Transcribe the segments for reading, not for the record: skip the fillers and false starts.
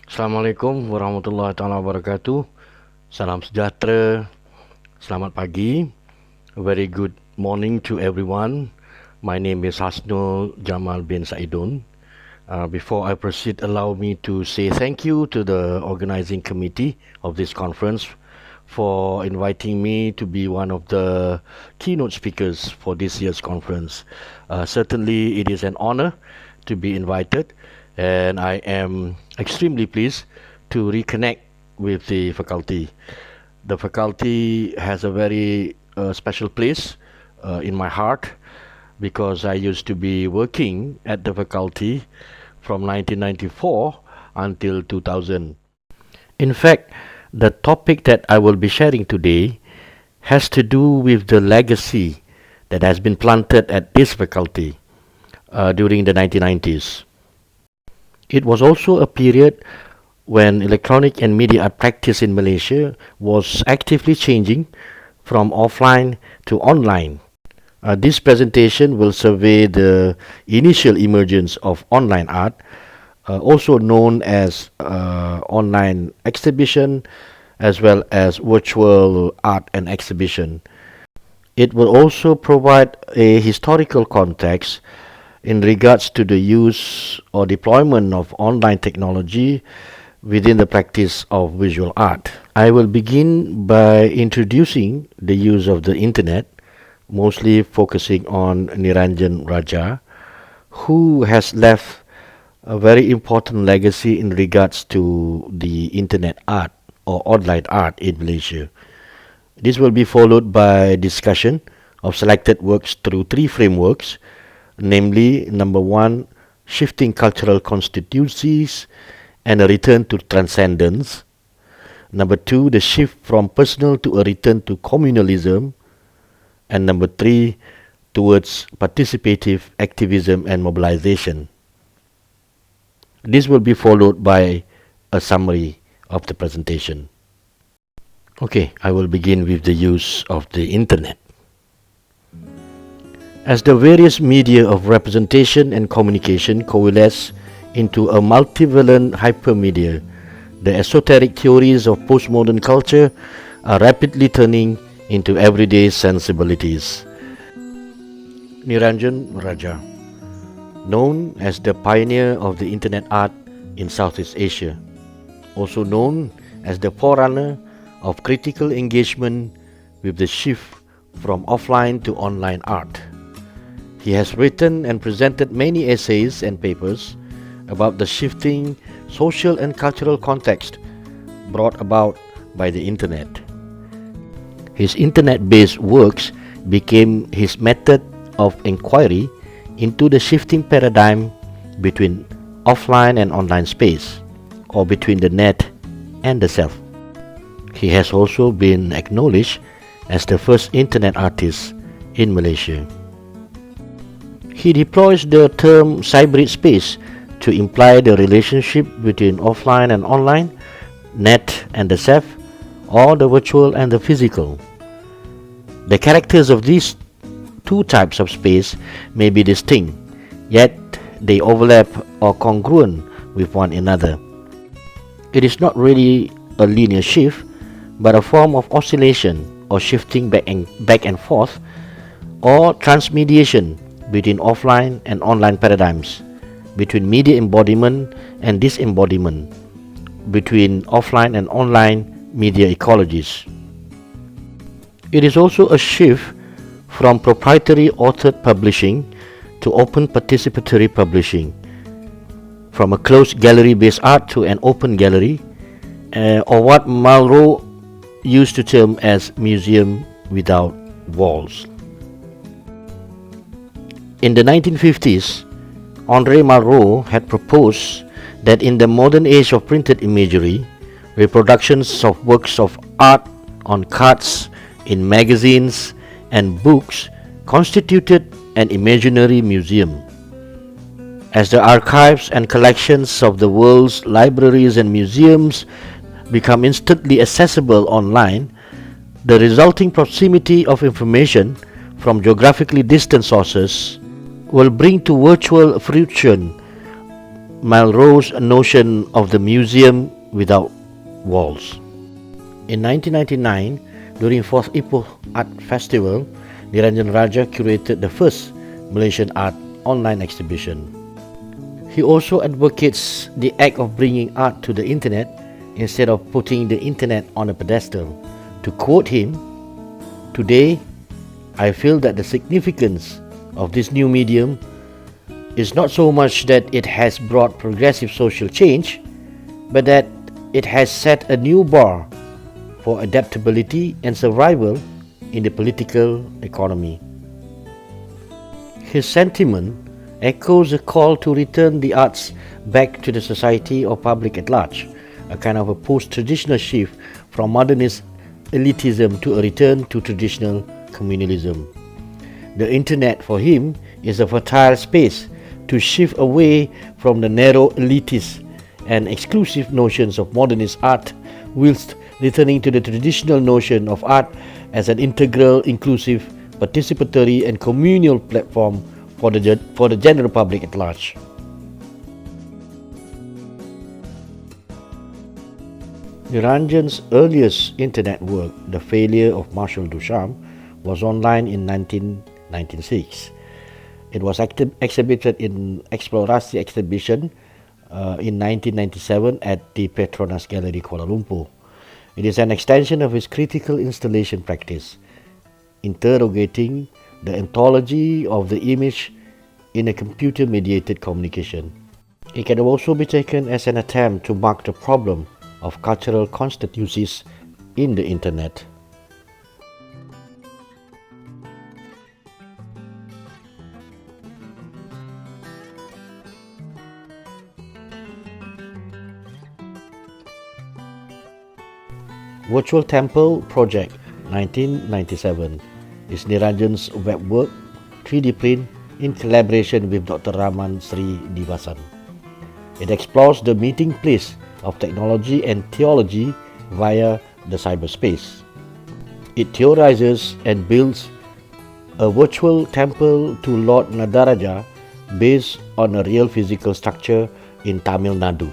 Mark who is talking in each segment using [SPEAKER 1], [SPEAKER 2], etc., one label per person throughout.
[SPEAKER 1] Assalamualaikum warahmatullahi taala wabarakatuh. Salam sejahtera. Selamat pagi. A very good morning to everyone. My name is Hasnul Jamal bin Saidun. Before I proceed, allow me to say thank you to the organizing committee of this conference for inviting me to be one of the keynote speakers for this year's conference. Certainly, it is an honor to be invited, and I am extremely pleased to reconnect with the faculty. The faculty has a very special place in my heart because I used to be working at the faculty from 1994 until 2000. In fact, the topic that I will be sharing today has to do with the legacy that has been planted at this faculty during the 1990s. It was also a period when electronic and media art practice in Malaysia was actively changing from offline to online. This presentation will survey the initial emergence of online art, also known as online exhibition, as well as virtual art and exhibition. It will also provide a historical context in regards to the use or deployment of online technology within the practice of visual art. I will begin by introducing the use of the internet, mostly focusing on Niranjan Raja, who has left a very important legacy in regards to the internet art or online art in Malaysia. This will be followed by discussion of selected works through three frameworks, namely, number one, shifting cultural constituencies and a return to transcendence. Number two, the shift from personal to a return to communalism. And number three, towards participative activism and mobilization. This will be followed by a summary of the presentation. Okay, I will begin with the use of the internet. As the various media of representation and communication coalesce into a multivalent hypermedia, the esoteric theories of postmodern culture are rapidly turning into everyday sensibilities. Niranjan Raja, known as the pioneer of the internet art in Southeast Asia, also known as the forerunner of critical engagement with the shift from offline to online art. He has written and presented many essays and papers about the shifting social and cultural context brought about by the internet. His internet-based works became his method of inquiry into the shifting paradigm between offline and online space, or between the net and the self. He has also been acknowledged as the first internet artist in Malaysia. He deploys the term hybrid space to imply the relationship between offline and online, net and the self, or the virtual and the physical. The characters of these two types of space may be distinct, yet they overlap or congruent with one another. It is not really a linear shift, but a form of oscillation or shifting back and forth, or transmediation between offline and online paradigms, between media embodiment and disembodiment, between offline and online media ecologies. It is also a shift from proprietary authored publishing to open participatory publishing, from a closed gallery-based art to an open gallery, or what Malraux used to term as museum without walls. In the 1950s, André Malraux had proposed that in the modern age of printed imagery, reproductions of works of art on cards, in magazines and books constituted an imaginary museum. As the archives and collections of the world's libraries and museums become instantly accessible online, the resulting proximity of information from geographically distant sources will bring to virtual fruition Malraux's notion of the museum without walls. In 1999, during 4th Ipoh Art Festival, Niranjan Raja curated the first Malaysian art online exhibition. He also advocates the act of bringing art to the internet instead of putting the internet on a pedestal. To quote him, "Today, I feel that the significance of this new medium is not so much that it has brought progressive social change, but that it has set a new bar for adaptability and survival in the political economy." His sentiment echoes a call to return the arts back to the society or public at large, a kind of a post-traditional shift from modernist elitism to a return to traditional communalism. The internet for him is a fertile space to shift away from the narrow elitist and exclusive notions of modernist art, whilst returning to the traditional notion of art as an integral, inclusive, participatory and communal platform for the general public at large. Niranjan's earliest internet work, The Failure of Marshal Duchamp, was online in 1996. It was exhibited in Explorasi Exhibition in 1997 at the Petronas Gallery, Kuala Lumpur. It is an extension of his critical installation practice, interrogating the ontology of the image in a computer-mediated communication. It can also be taken as an attempt to mark the problem of cultural constituencies in the internet. Virtual Temple Project 1997 is Niranjan's web work, 3D print, in collaboration with Dr. Raman Sri Divasan. It explores the meeting place of technology and theology via the cyberspace. It theorizes and builds a virtual temple to Lord Nadaraja based on a real physical structure in Tamil Nadu.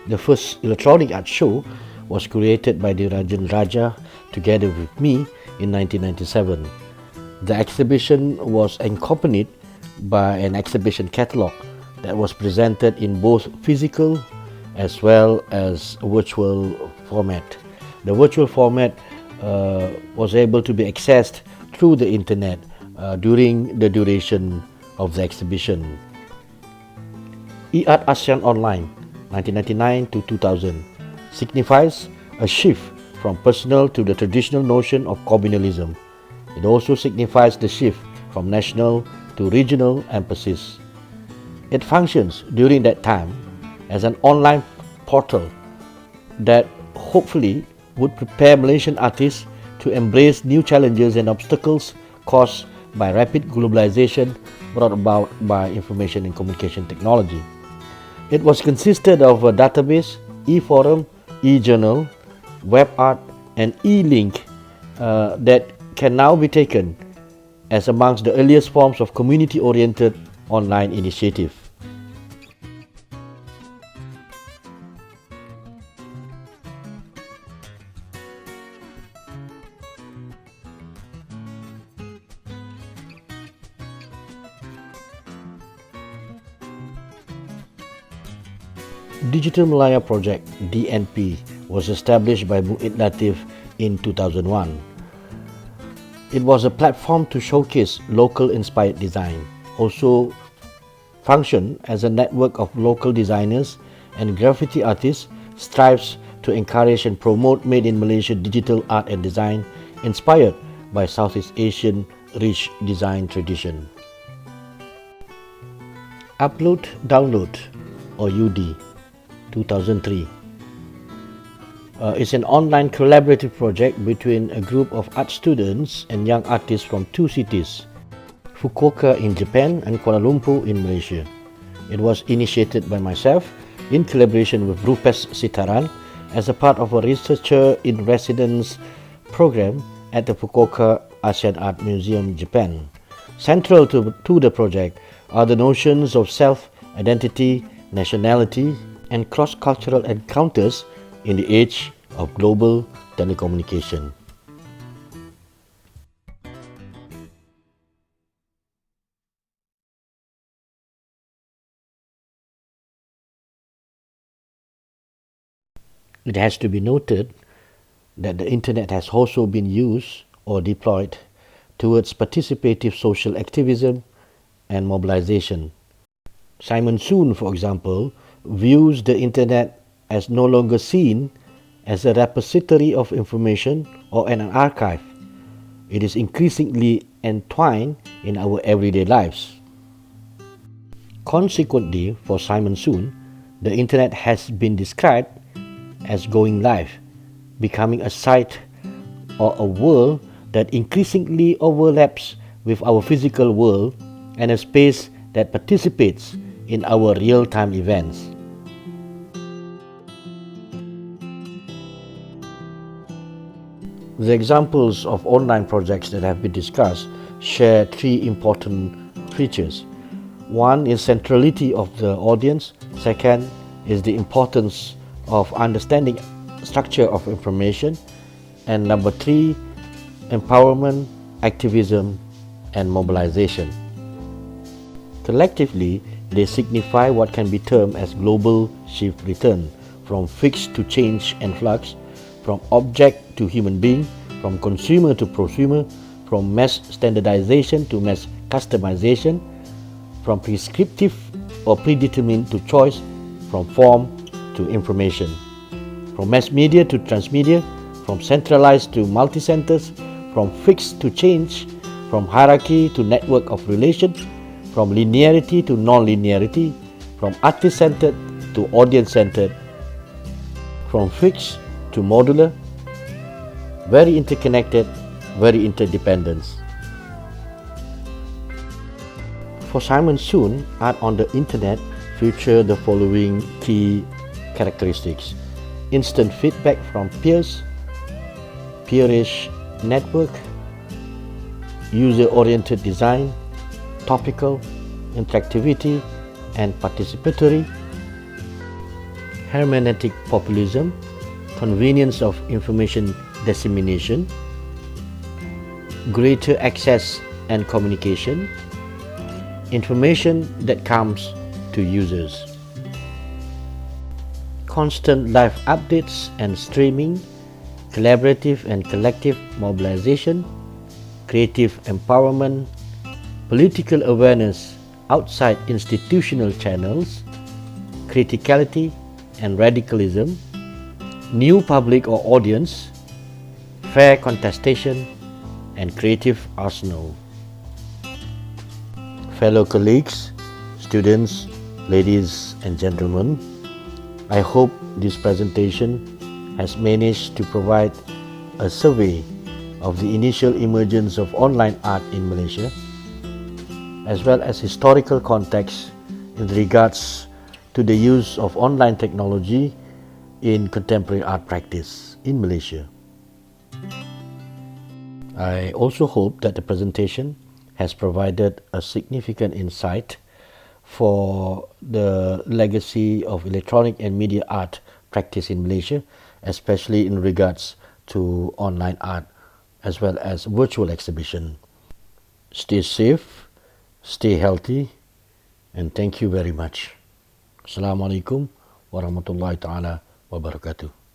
[SPEAKER 1] The first electronic art show was created by Niranjan Raja together with me in 1997. The exhibition was accompanied by an exhibition catalogue that was presented in both physical as well as virtual format. The virtual format was able to be accessed through the internet during the duration of the exhibition. eArt ASEAN Online 1999 to 2000 signifies a shift from personal to the traditional notion of communalism. It also signifies the shift from national to regional emphasis. It functions during that time as an online portal that hopefully would prepare Malaysian artists to embrace new challenges and obstacles caused by rapid globalization brought about by information and communication technology. It was consisted of a database, e-forum, e-journal, web art, and e-link that can now be taken as amongst the earliest forms of community-oriented online initiative. Digital Malaya Project (DNP) was established by Mu'id Latif in 2001. It was a platform to showcase local-inspired design, also functioned as a network of local designers and graffiti artists, strives to encourage and promote made-in-Malaysia digital art and design inspired by Southeast Asian rich design tradition. Upload, Download or UD 2003 is an online collaborative project between a group of art students and young artists from two cities, Fukuoka in Japan and Kuala Lumpur in Malaysia. It was initiated by myself in collaboration with Rupesh Sitaran as a part of a researcher in residence program at the Fukuoka Asian Art Museum, Japan. Central to the project are the notions of self-identity, nationality, and cross-cultural encounters in the age of global telecommunication. It has to be noted that the internet has also been used or deployed towards participative social activism and mobilization. Simon Soon, for example, views the internet as no longer seen as a repository of information or an archive. It is increasingly entwined in our everyday lives. Consequently, for Simon Soon, the internet has been described as going live, becoming a site or a world that increasingly overlaps with our physical world and a space that participates in our real-time events. The examples of online projects that have been discussed share three important features. One is centrality of the audience. Second is the importance of understanding structure of information. And number three, empowerment, activism, and mobilization. Collectively, they signify what can be termed as global shift return, from fixed to change and flux, from object to human being, from consumer to prosumer, from mass standardization to mass customization, from prescriptive or predetermined to choice, from form to information, from mass media to transmedia, from centralized to multi-centers, from fixed to change, from hierarchy to network of relations, from linearity to non-linearity, from artist-centered to audience-centered, from fixed to modular, very interconnected, very interdependent. For Simon Soon, art on the internet feature the following key characteristics: instant feedback from peers, peerish network, user-oriented design, topical, interactivity, and participatory, hermeneutic populism, convenience of information dissemination, greater access and communication, information that comes to users, constant live updates and streaming, collaborative and collective mobilization, creative empowerment, political awareness outside institutional channels, criticality and radicalism, new public or audience, fair contestation, and creative arsenal. Fellow colleagues, students, ladies and gentlemen, I hope this presentation has managed to provide a survey of the initial emergence of online art in Malaysia, as well as historical context in regards to the use of online technology in contemporary art practice in Malaysia. I also hope that the presentation has provided a significant insight for the legacy of electronic and media art practice in Malaysia, especially in regards to online art as well as virtual exhibition. Stay safe, stay healthy, and thank you very much. Assalamualaikum warahmatullahi taala wabarakatuh.